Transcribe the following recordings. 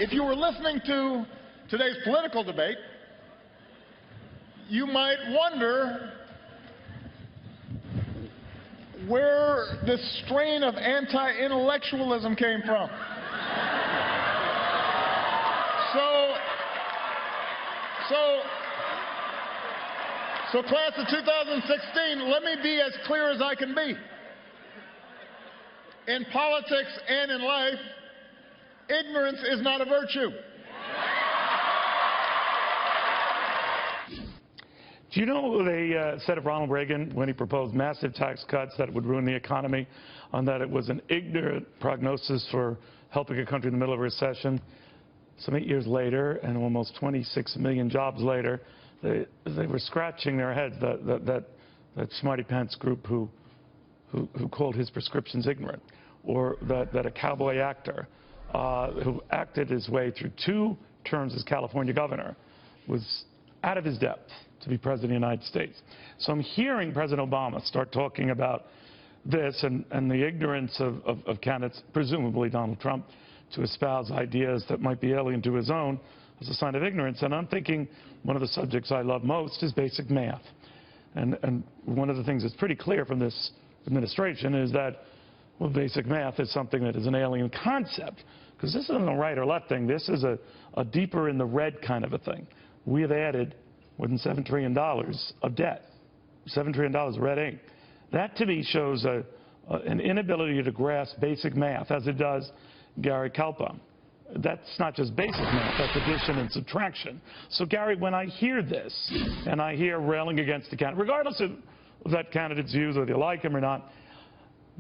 If you were listening to today's political debate, you might wonder where this strain of anti-intellectualism came from. So class of 2016, let me be as clear as I can be. In politics and in life, ignorance is not a virtue. Do you know what they said of Ronald Reagan when he proposed massive tax cuts that would ruin the economy, and that it was an ignorant prognosis for helping a country in the middle of a recession? Some 8 years later, and almost 26 million jobs later, they were scratching their heads, that smarty pants group who called his prescriptions ignorant, or that a cowboy actor who acted his way through 2 terms as California governor was out of his depth to be president of the United States. So I'm hearing President Obama start talking about this and the ignorance of candidates, presumably Donald Trump, to espouse ideas that might be alien to his own as a sign of ignorance. And I'm thinking one of the subjects I love most is basic math. And one of the things that's pretty clear from this administration is that, well, basic math is something that is an alien concept, because this isn't a right or left thing. This is a deeper in the red kind of a thing. We have added more than $7 trillion of debt, $7 trillion of red ink. That, to me, shows an inability to grasp basic math, as it does Gary Kaltbaum. That's not just basic math, that's addition and subtraction. So, Gary, when I hear this, and I hear railing against the candidate, regardless of that candidate's views, whether you like him or not,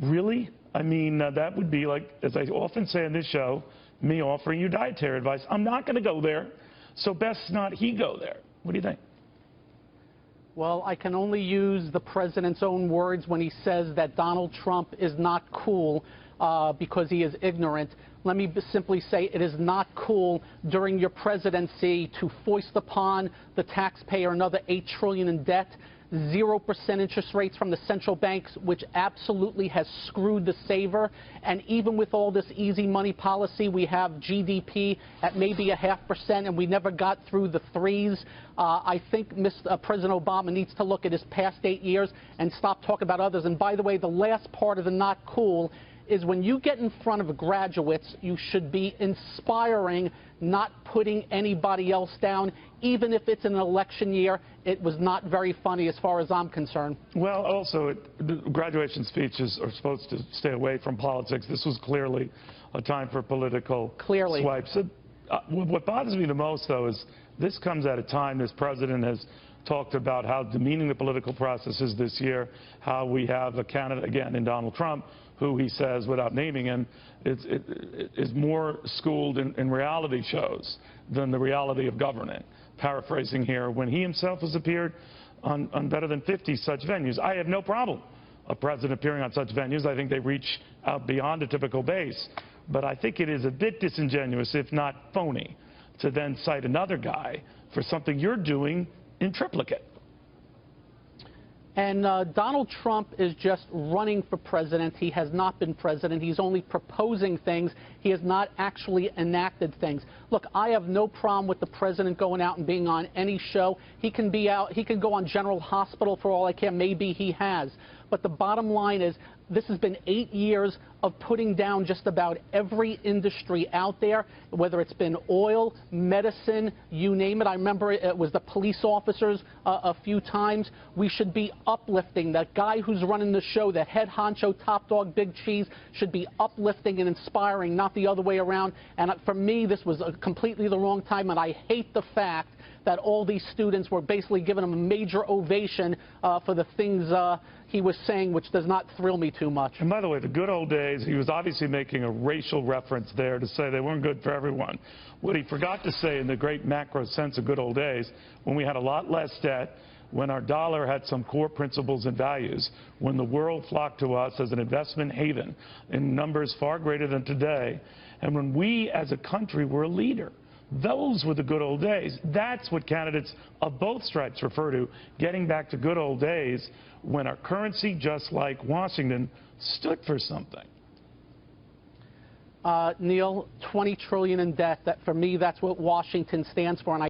really? I mean, that would be like, as I often say in this show, me offering you dietary advice. I'm not going to go there, so best not he go there. What do you think? Well, I can only use the president's own words when he says that Donald Trump is not cool because he is ignorant. Let me simply say it is not cool during your presidency to foist upon the taxpayer another $8 trillion in debt, 0% interest rates from the central banks, which absolutely has screwed the saver. And even with all this easy money policy, we have GDP at maybe 0.5%, and we never got through the 3s. I think President Obama needs to look at his past 8 years and stop talking about others. And by the way, the last part of the not cool is when you get in front of graduates, you should be inspiring, not putting anybody else down, even if it's an election year. It was not very funny as far as I'm concerned. Well, also, graduation speeches are supposed to stay away from politics. This was clearly a time for political swipes. What bothers me the most, though, is this comes at a time this president has talked about how demeaning the political process is this year, how we have a candidate, again, in Donald Trump, who he says, without naming him, is more schooled in reality shows than the reality of governing. Paraphrasing here, when he himself has appeared on better than 50 such venues. I have no problem a president appearing on such venues. I think they reach out beyond a typical base. But I think it is a bit disingenuous, if not phony, to then cite another guy for something you're doing in triplicate. And Donald Trump is just running for president. He has not been president. He's only proposing things. He has not actually enacted things. Look, I have no problem with the president going out and being on any show. He can be out. He can go on General Hospital for all I care. Maybe he has. But the bottom line is, this has been 8 years of putting down just about every industry out there, whether it's been oil, medicine, you name it. I remember it was the police officers a few times. We should be uplifting. That guy who's running the show, the head honcho, top dog, big cheese, should be uplifting and inspiring, not the other way around. And for me, this was completely the wrong time, and I hate the fact that all these students were basically giving him a major ovation for the things he was saying, which does not thrill me too much. And by the way, the good old days, he was obviously making a racial reference there to say they weren't good for everyone. What he forgot to say in the great macro sense of good old days, when we had a lot less debt, when our dollar had some core principles and values, when the world flocked to us as an investment haven in numbers far greater than today, and when we as a country were a leader. Those were the good old days. That's what candidates of both stripes refer to, getting back to good old days when our currency, just like Washington, stood for something. Neil, $20 trillion in debt. That, for me, that's what Washington stands for. And